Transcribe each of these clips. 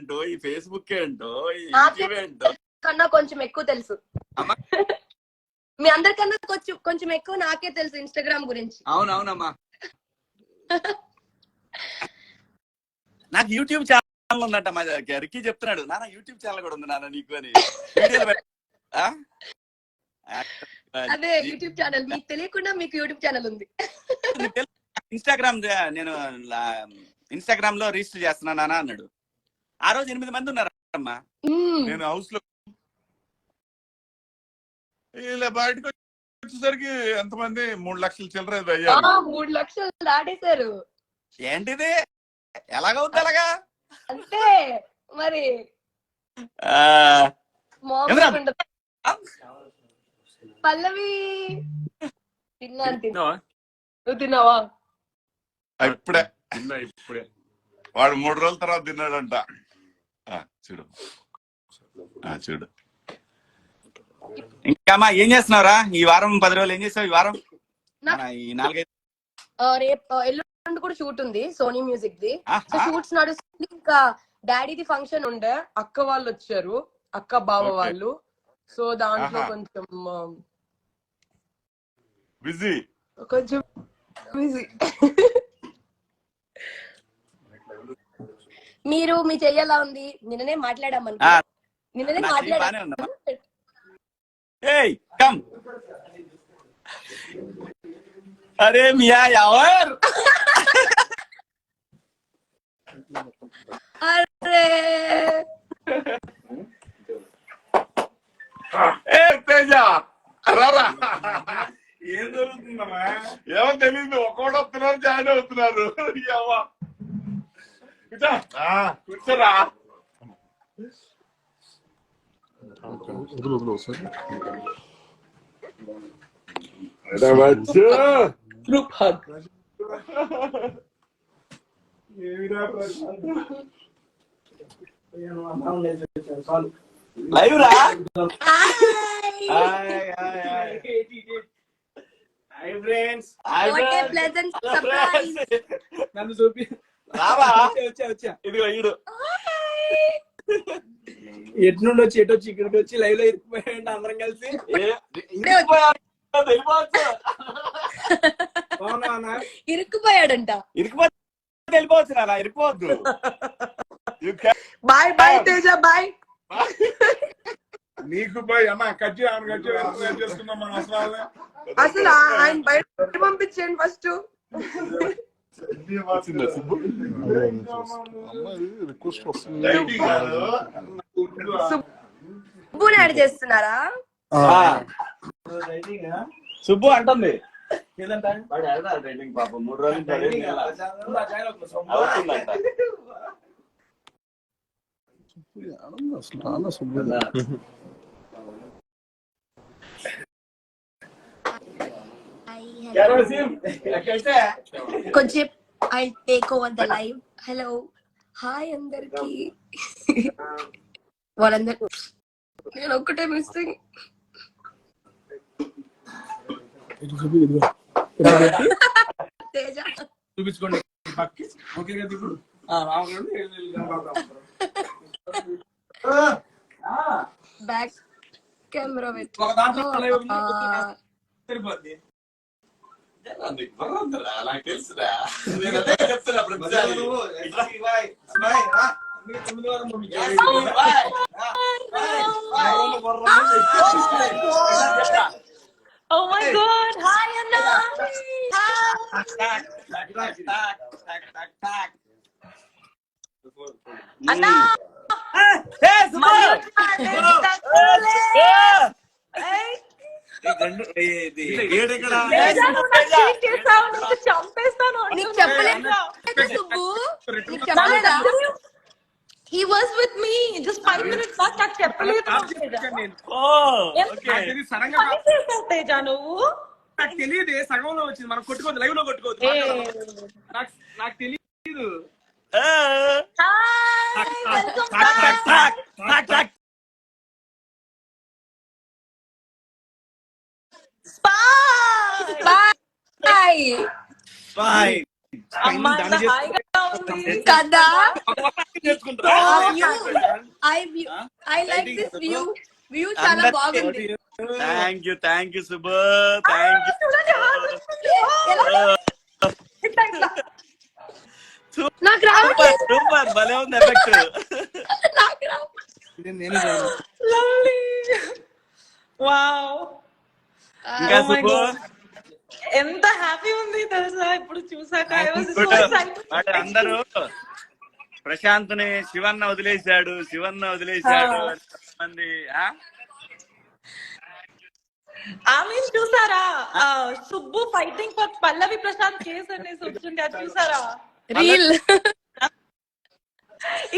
ఏంటో, ఈ ఫేస్బుక్ ఏంటో, ఈ యూట్యూబ్ ఏంటో కన్నా కొంచెం ఎక్కువ తెలుసు. మీ అందరికన్నా కొంచెం ఎక్కువ నాకే తెలుసు ఇన్స్టాగ్రామ్ గురించి. అవునవునమ్మా. నాకు యూట్యూబ్ ఛానల్ ఉందంట. మా రిక్కీ చెప్తున్నాడు, నాన్న యూట్యూబ్ ఛానల్ కూడా ఉంది నాన్న నీకు అని. అదే యూట్యూబ్ ఛానల్ మీకు తెలియకుండా మీకు యూట్యూబ్ ఛానల్ ఉంది. ఇన్స్టాగ్రామ్ నేను ఇన్స్టాగ్రామ్ లో రిజిస్టర్ చేస్తున్నా నాన్న అన్నాడు. ఆ రోజు 8 మంది ఉన్నారమ్మా. నేను హౌస్ లో ఇలా బయటకు వచ్చేసరికి ఎంతమంది 3 లక్షల చిల్లర అయ్యారు. 3 లక్షలు దాటేశారు. ఏంటిది ఎలాగవుద్ది అలాగా? అంతే మరి. పల్లవి తిన్నావా? నువ్వు తిన్నావా? ఇప్పుడే వాడు 3 రోజుల తర్వాత తిన్నాడంట. చూడు చూడు. ఇంకా ఏం చేస్తున్నావురా ఈ వారం? 10 రోజులు ఏం చేసావు ఈ వారం? ఈ 4-5 రేపు ఎల్లుండి కూడా షూట్ ఉంది సోనీ మ్యూజిక్ ది. షూట్స్ నడుస్తుంది. ఇంకా డాడీది ఫంక్షన్ ఉండే, అక్క వాళ్ళు వచ్చారు, అక్క బావ వాళ్ళు. సో దాంట్లో కొంచెం బిజీ. మీరు మీ చెయ్యలా ఉంది? నిన్ననే మాట్లాడామని. నిన్ననే మాట్లాడాను. అరే మియా యావర్. అరే తేజ రారా. ఏం జరుగుతుందమ్మా? ఏమో తెలియదు. ఒక్కోడు వస్తున్నారు, జాయిన్ అవుతున్నారు. కూర్చోరా. Group hug. లైవ్ రా. నన్ను చూపి వచ్చా. ఇదిగో ఈడు ఎటు నుండి వచ్చి ఎటు వచ్చి ఇక్కడికి వచ్చి లైవ్ లో ఇరికిపోయాడు అందరం కలిసి. ఇరుక్కుపోయాడంట. ఇరికిపోతే వెళ్ళిపోవచ్చు నాన్న, ఇరికిపోవద్దు. Bye bye Teja, bye. నీకు బాయ్ అమ్మా. కట్ చేసుకున్నాం మనం. అసలు ఆయన బయట పంపించండి ఫస్ట్. సుబ్బుని యాడ్ చేస్తున్నారా? సుబ్బు అంటుంది పాపం 3 రోజులు కొంచెం I take over the live. Hello hi అందరికి. వాళ్ళందరూ నేను ఒక్కటే మిస్సింగ్. తేజ చూపించుకోండి. బ్యాక్ కెమెరా పెట్టి సరిపోద్ది. నాకు తెలుసురా. Oh my God! Hi Anna. Anna. Hey, He was with me just 5 minutes back. నాకు చెప్పలేదు. నాకు తెలియదు. సగంలో వచ్చింది. మనం కొట్టుకోవద్దు, లైవ్ లో కొట్టుకోవద్దు. నాకు తెలియదు. Bye. అమ్మా దాన్ని ఎంత హాయిగా ఉంది కదా నేర్చుకుంటారా ఐ లైక్ దిస్ వ్యూ చాలా బాగుంది. Thank you Subbu, thank you. నాకు రావట్లేదు. సూపర్, భలే ఉంది ఎఫెక్ట్. నాకు రావు. Lovely wow. ఇంకా Oh my సుబ్బు God. ఎంత హ్యాపీ ఉంది తెలుసా ఇప్పుడు చూసాక. I was so వాడు excited. అందరూ ప్రశాంత్ ని శివన్న వదిలేశాడు మంది. ఆమె చూసారా Subbu fighting for Pallavi Prashanth case అనేసి వచ్చింది, అది చూసారా? రీల్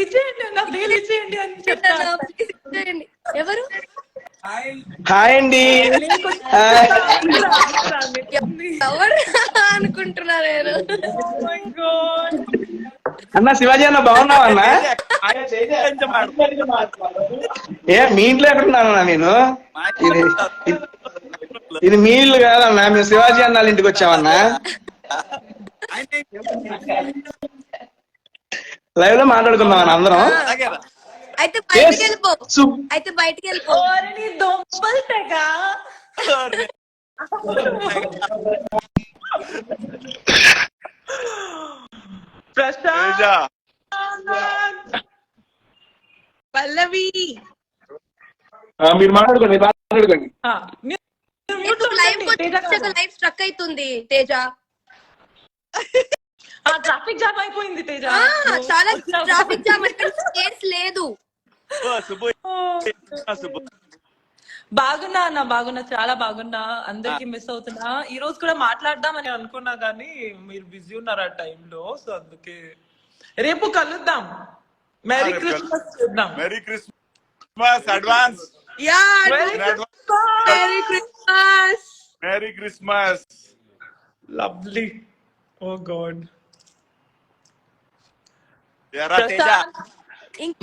ఇచ్చేయండి నా రీల్ ఇచ్చేయండి అని చెప్తాను. ఎవరు? హాయ్ అండి. ఎవరు అనుకుంటున్నా నేను. అన్న శివాజీ అన్న బాగున్నావా అన్న? ఏ మీ ఇంట్లో ఎక్కడున్నానన్నా నేను? ఇది మీ ఇల్లు కాదన్నా, మేము శివాజీ అన్న వాళ్ళ ఇంటికి వచ్చామన్నా. లైవ్ లో మాట్లాడుకున్నాం అందరం. అయితే బయటికి వెళ్ళిపో. దొంపలు తెగ ప్రశాంత్ పల్లవి మీరు మాట్లాడుకోండి. లైవ్ స్ట్రక్ అవుతుంది తేజ. ట్రాఫిక్ జామ్ అయిపోయింది తేజ. చాలా ట్రాఫిక్ జామ్ కేసు లేదు. బాగున్నా అన్న, బాగున్నా, చాలా బాగున్నా. అందరికి మిస్ అవుతున్నా. ఈ రోజు కూడా మాట్లాడదామని అనుకున్నా కానీ మీరు బిజీ ఉన్నారు ఆ టైంలో, సో అందుకే రేపు కలుద్దాం. మెరీ క్రిస్మస్ చూద్దాం. Merry Christmas advance. Merry Christmas. Lovely. Oh God.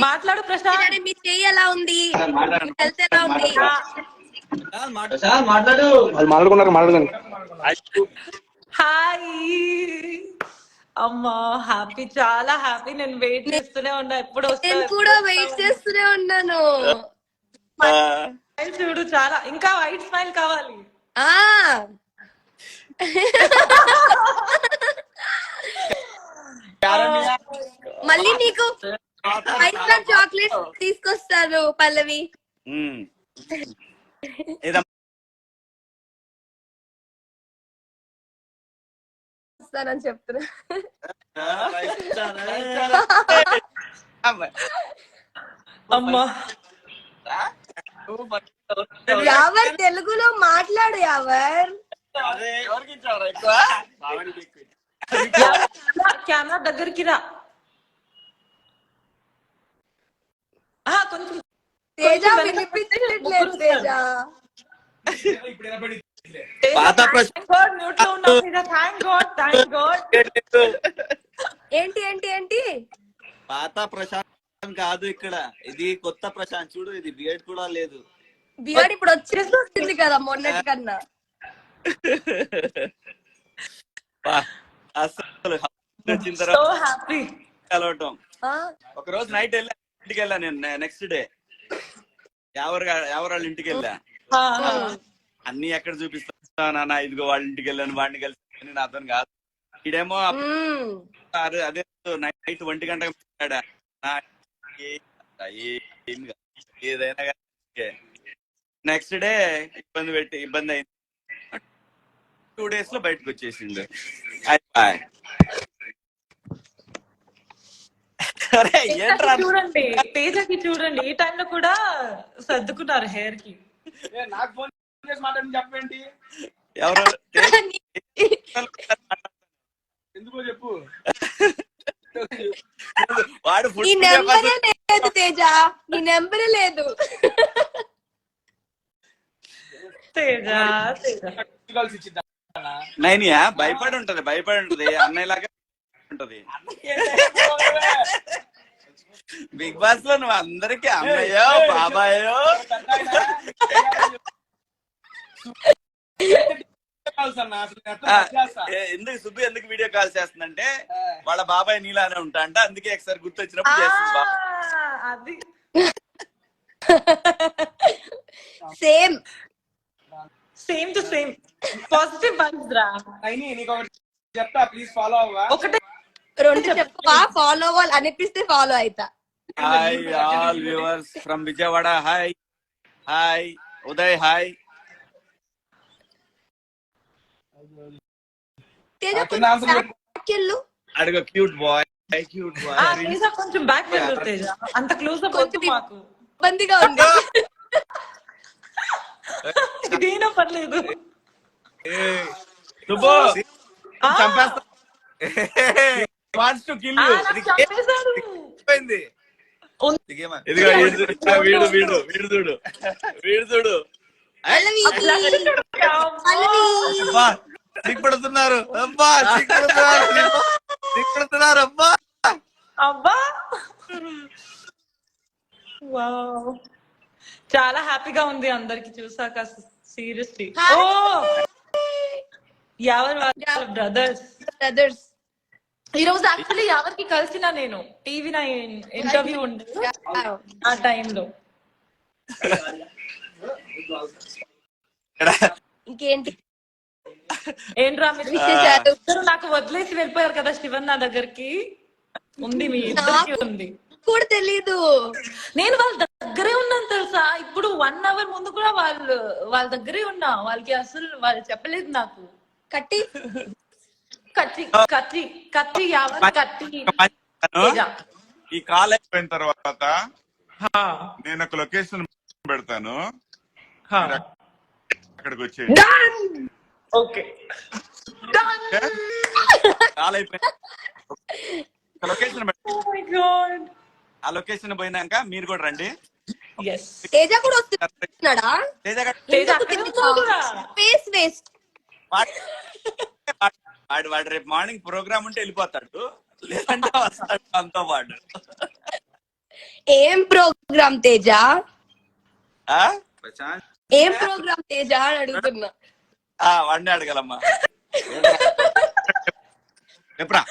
మాట్లాడు ప్రశాంత్. మీ చెయ్యి ఎలా ఉంది? హెల్త్ ఎలా ఉంది? మాట్లాడుకోండి. హాయ్ అమ్మా, హ్యాపీ, చాలా హ్యాపీ. నేను వెయిట్ చేస్తూనే ఉన్నా, ఎప్పుడు నేను కూడా వెయిట్ చేస్తూనే ఉన్నాను. చూడు, చాలా ఇంకా వైట్ స్మైల్ కావాలి. మళ్ళీ నీకు చాక్లెట్ తీసుకొస్తాను పల్లవి. వస్తానని చెప్తున్నా. అమ్మా యావర్ తెలుగులో మాట్లాడు. యావర్ కెమెరా దగ్గరికి రా. కొంచెం తేజ వినిపించట్లేదు. తేజ ఏంటి ఏంటి ఏంటి? పాత ప్రశాంత్ కాదు ఇక్కడ, ఇది కొత్త ప్రశాంత్. చూడు, ఇది బియర్డ్ కూడా లేదు. బియర్డ్ ఇప్పుడు వచ్చేస్తుంది కదా మొన్నటి కన్నా. అసలు కలవటం. ఒక రోజు నైట్ ఇంటికి వెళ్ళా నేను. నెక్స్ట్ డే ఎవరు వాళ్ళ ఇంటికి వెళ్ళా. అన్ని ఎక్కడ చూపిస్తా నాన్న, ఇదిగో వాళ్ళ ఇంటికి వెళ్ళాను, వాడిని కలిసి నాతో కాదు. ఇడేమో అదే నైట్ 1 గంటకు మాట్లాడా. ఏదైనా నెక్స్ట్ డే ఇబ్బంది అయింది. 2 days లో బయటకు వచ్చేసిండు. చూడండి తేజకి, చూడండి ఈ టైంలో కూడా సర్దుకున్నారు హెయిర్ కి. నాకు ఫోన్ చేసి మాట్లాడి చెప్పండి. ఎవరు? ఎందుకో చెప్పు. వాడు నీ నెంబరే లేదు తేజ, నీ నెంబరే లేదు. నైనియా భయపడి ఉంటది అన్నయ్యలాగా ఉంటది. బిగ్ బాస్ లో నువ్వు అందరికి అమ్మయ్యో బాబాయో కాల్స్ అన్న అసలు ఎట్లా చేస్తా? ఎందుకు సుబ్బు ఎందుకు వీడియో కాల్ చేస్తుందంటే వాళ్ళ బాబాయ్ నీలానే ఉంటా అంట, అందుకే ఒకసారి గుర్తొచ్చినప్పుడు చేస్తుంది బాబా. అది same same to same positive vibes రా. అయినా నీకు ఒకటి చెప్తా, ప్లీజ్ ఫాలో అవ్వా. ఒకటే రెండు చెప్పా, ఫాలో అవ్వాలి అనిపిస్తే ఫాలో అయితా. Hi all viewers from Vijayawada. Hi hi Uday. Hi Teja చిన్న ఆన్సర్ చెప్పు. కొంచెం అడుగు. Cute boy, cute boy. Teja కొంచెం బ్యాక్ వెళ్ళు తేజ, అంత క్లోజ్ అప్ వద్దు మాకు, ఇబ్బందిగా ఉంది. ఇదేనా పర్లేదు. సుబ్బు ఆ, చంపేస్తా. Wants to kill you. నాకు చంపేశాడు. ఇదిగో వీడు వీడు వీడు చూడు, వీడు చూడు. పల్లవి, అబ్బా సిగ్గుపడుతున్నారు, అబ్బా సిగ్గుపడుతున్నారు అబ్బా. అబ్బా వావ్, చాలా హ్యాపీగా ఉంది అందరికి చూసాక. సీరియస్లీ. ఓ యావర్ వాళ్ళ బ్రదర్స్. బ్రదర్స్. ఈ రోజు యాక్చువల్లీ ఎవరికి కలిసిన నేను టీవీ 9 ఇంటర్వ్యూ ఉండే ఆ టైంలో. ఇంకేంటి ఏంట్రా మీరు విశేషాలు? ఇద్దరు నాకు వదిలేసి వెళ్ళిపోయారు కదా శివన్ నా దగ్గరికి. ఉంది మీ ఇద్దరికి ఉంది. కూడా తెలీదు. నేను వాళ్ళ దగ్గరే ఉన్నాను తెలుసా. ఇప్పుడు 1 hour ముందు కూడా వాళ్ళ దగ్గరే ఉన్నా. వాళ్ళకి అసలు వాళ్ళు చెప్పలేదు నాకు. కట్టి కత్తి కత్తి కత్తి యావత్ కత్తి. ఈ కాల్ అయిపోయిన తర్వాత నేను ఒక లొకేషన్ పెడతాను, అక్కడికి వచ్చేయండి. ఓకే కాల్ అయిపోయింది. లొకేషన్ ఆ లొకేషన్ పోయినాక మీరు కూడా రండి. తేజ కూడా వస్తున్నాడా? Face waste. వాడు రేపు మార్నింగ్ ప్రోగ్రామ్ ఉంటే వెళ్ళిపోతాడు, లేదంటే వస్తాడు అంతో పాటు. ఏం ప్రోగ్రామ్ తేజ? ఆ? ఏం ప్రోగ్రామ్ తేజ అని అడుగుతున్నా. వాడిని అడగలమ్మా. చెప్పరా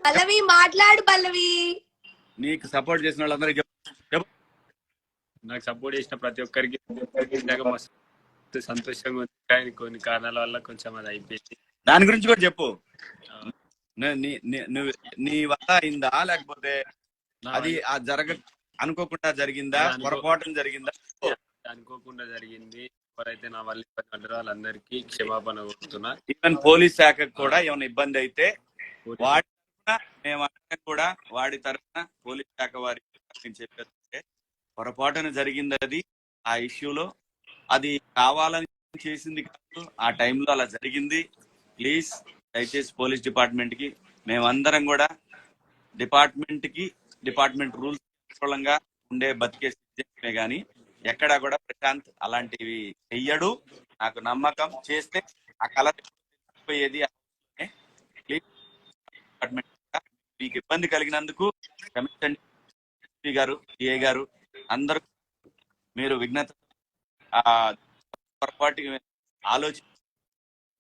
పల్లవి, మాట్లాడు పల్లవి. నీకు సపోర్ట్ చేసిన వాళ్ళందరికీ చెప్పు. నాకు సపోర్ట్ చేసిన ప్రతి ఒక్కరికి మస్తు సంతోషంగా ఉంది, కానీ కొన్ని కారణాల వల్ల కొంచెం అది అయిపోయింది. దాని గురించి కూడా చెప్పు. నీ వల్ల అయిందా, లేకపోతే అది అనుకోకుండా జరిగిందా, పొరపాటు జరిగిందా? అనుకోకుండా జరిగింది. ఎవరైతే నా వల్ల ఇబ్బంది పడ్డారో వాళ్ళందరికీ క్షమాపణ కోరుతున్నా. ఈవెన్ పోలీస్ శాఖకు కూడా ఏమైనా ఇబ్బంది అయితే వాడి తరఫున మేము కూడా వాడి తరఫున పోలీస్ శాఖ వారికి చెప్పేది పొరపాటున జరిగింది. అది ఆ ఇష్యూలో అది కావాలని చేసింది కాదు, ఆ టైంలో అలా జరిగింది. ప్లీజ్ దయచేసి పోలీస్ డిపార్ట్మెంట్ కి మేమందరం కూడా డిపార్ట్మెంట్ రూల్స్ అనుకూలంగా ఉండే బతికే సిస్టమే గానీ ఎక్కడా కూడా ప్రశాంత్ అలాంటివి చెయ్యడు. నాకు నమ్మకం. చేస్తే ఆ కళ పోయేది. ప్లీజ్ డిపార్ట్మెంట్ మీకు ఇబ్బంది కలిగినందుకు క్షమించండి. ఎస్పీ గారు, డిఐ గారు అందరూ మీరు విఘ్నత పొరపాటు ఆలోచి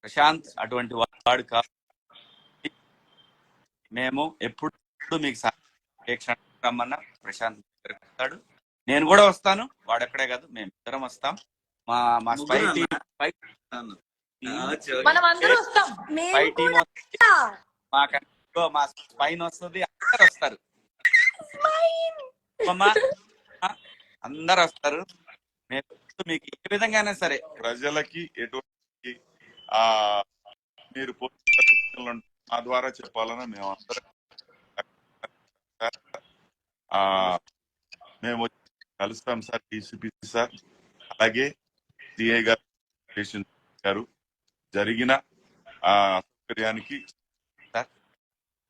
ప్రశాంత్ అటువంటి వాడు కాదు. మేము ఎప్పుడు మీకు రమ్మన్నా ప్రశాంత్ వస్తాడు. నేను కూడా వస్తాను. వాడెక్కడే కాదు, మేము ఇద్దరం వస్తాం. మా స్పై టీం మనం అందరూ వస్తాం. స్పై టీం మా స్పైన్ వస్తుంది. అందరు వస్తారు, అందరు వస్తారు. మీకు ఏ విధంగానే సరే ప్రజలకి ఎటువంటి మీరు మా ద్వారా చెప్పాలని మేము అందరం మేము కలుస్తాం సార్. డీసీపీ సార్, అలాగే సిఐ గారు జరిగిన సౌకర్యానికి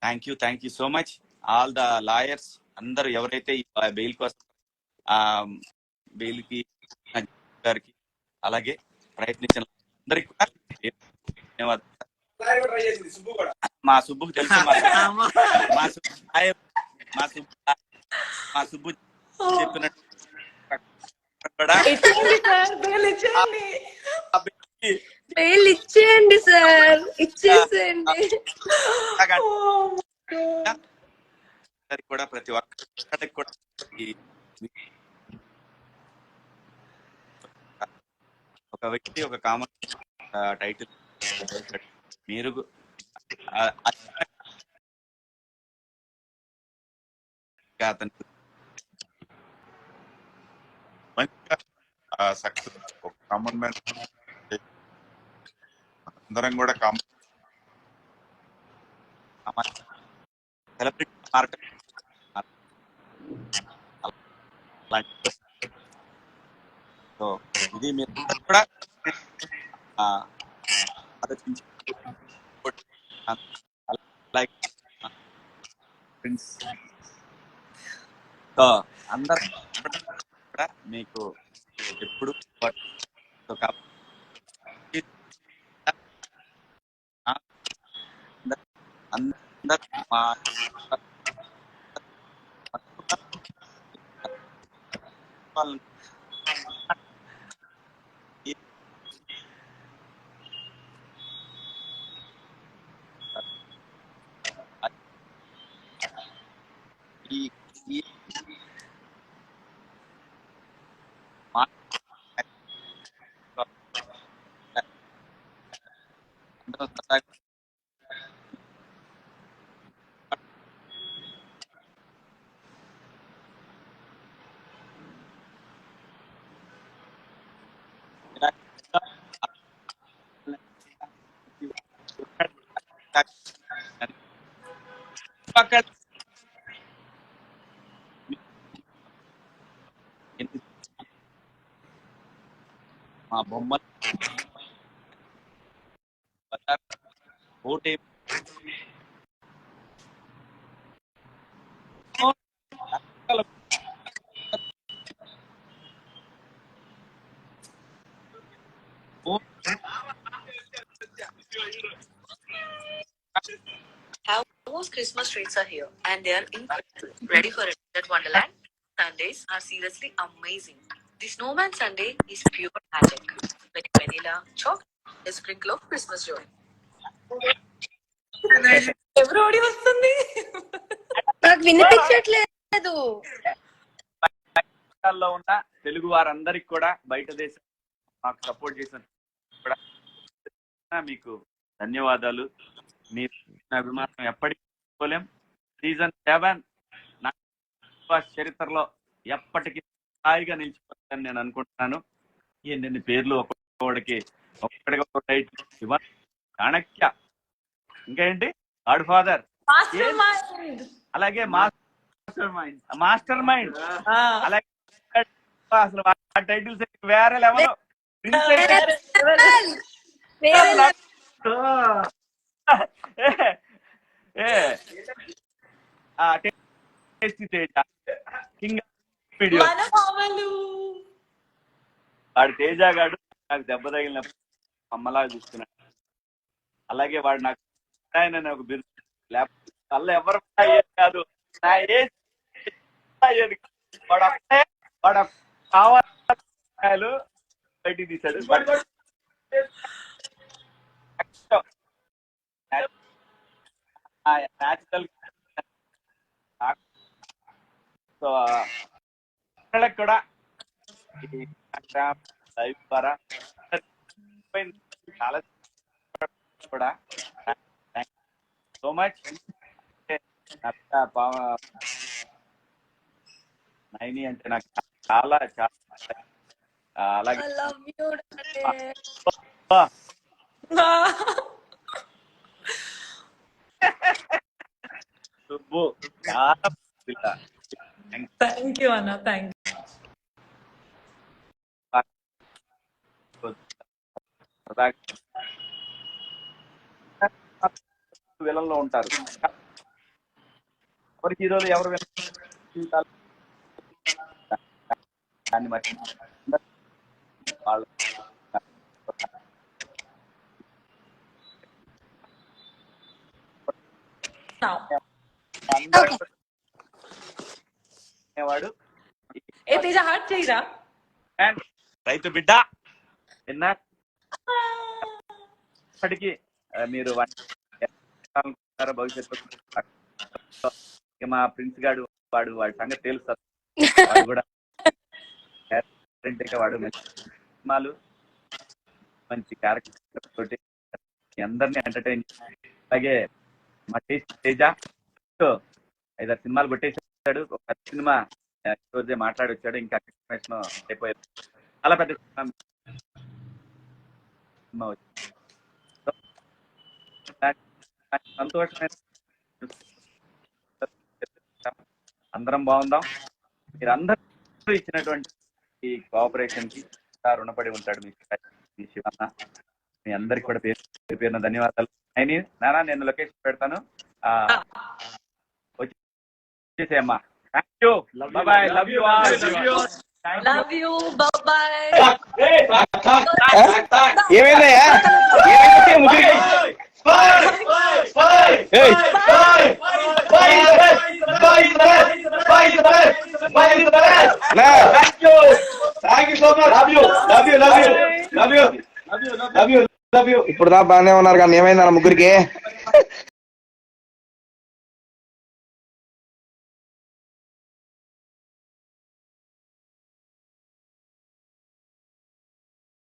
thank you so much. All the lawyers అందరూ ఎవరైతే బెయిల్ కోసం బెయిల్ కి గారికి అలాగే ప్రయత్నించిన అందరికి కూడా మా సుబ్బుకు తెలుసు. మా సుబ్బు చెప్పినట్టు మెయిల్ ఇచ్చేయండి సార్, ఇచ్చేసేయండి. కూడా ప్రతి ఒక్కరికి కూడా ఒక వ్యక్తి ఒక కామన్ టైటిల్ మీరు అతను మంచిగా సక్సెస్ ఒక కామన్ మ్యాన్ అందరం కూడా కామన్ సెలబ్రిటీ మార్కెట్ సో ఇది మీరు కూడా ఆలోచించి లైక్ సో అందరు కూడా మీకు ఎప్పుడు అందరు మా మా బొమ్మలు ఓటే Most Christmas treats are here, and they are incredible. Ready for it at Wonderland? Sundays are seriously amazing. The Snowman Sunday is pure magic. With vanilla, chocolate, a sprinkle of Christmas joy. ఎవరోడి వస్తుంది? నాకు వినిపించట్లేదు. లో ఉన్న తెలుగు వారందరికి కూడా బయట దేశం మాకు సపోర్ట్ చేసిన కూడా మీకు ధన్యవాదాలు. మీ అభిమానం ఎప్పటికీ పోలేం. సీజన్ 7 నా చరిత్రలో ఎప్పటికీ స్థాయిగా నిలిచిపోతానని నేను అనుకుంటున్నాను. ఎన్ని పేర్లు ఒక్కొక్కడికి చాణక్య, ఇంకా ఏంటి గాడ్ ఫాదర్, అలాగే మాస్టర్ మైండ్, అలాగే అసలు టైటిల్స్ వేరే లెవెల్. వీడియో వాడు తేజ గాడు నాకు దెబ్బ తగిలినప్పుడు అమ్మలాగా చూస్తున్నాడు. అలాగే వాడు నాకు ఆయన ఒక బిరు, లేకపోతే వల్ల ఎవరు కాదు వాడు కావాలి బయటికి తీశాడు. న్యాచురల్ సో వాళ్ళకి కూడా లైవ్ ద్వారా చాలా కూడా సో మచ్. నైని అంటే నాకు చాలా చాలా అలాగే సుబ్బు చాలా థ్యాంక్ యూ అన్న, థ్యాంక్ యూ. విలన్లో ఉంటారు ఎవరి హీరోలు ఎవరు దాన్ని బట్టి వాళ్ళు వాడు ఏ తేజ హార్ట్ చేయరా రైతు బిడ్డ విన్నర్ ఇప్పటికీ మీరు భవిష్యత్తు మా ప్రిన్స్ గాడు వాడి సంగతి తెలుస్తుంది. వాడు కూడా వాడు మంచి సినిమాలు మంచి క్యారెక్టర్ తోటి అందరినీ ఎంటర్టైన్. అలాగే మా తేజ 5-6 సినిమాలు కొట్టేసాడు. ఒక సినిమా రోజే మాట్లాడి వచ్చాడు. ఇంకా అయిపోయాడు. చాలా పెద్ద సినిమా వచ్చింది. సంతోషమైన అందరం బాగుందాం. మీరు అందరూ ఇచ్చినటువంటి ఈ కోఆపరేషన్ కి రుణపడి ఉంటాడు మీ శివన్న. మీ అందరికి కూడా పేరున ధన్యవాదాలు. నానా నేను లొకేషన్ పెడతాను, వచ్చేసేయమ్మా. Thank you. Bye. Love you all. Love you. Bye. ఏమైందయ్యా? ఇప్పుడు దా బాగానే ఉన్నారు కానీ ఏమైంది ముగ్గురికి?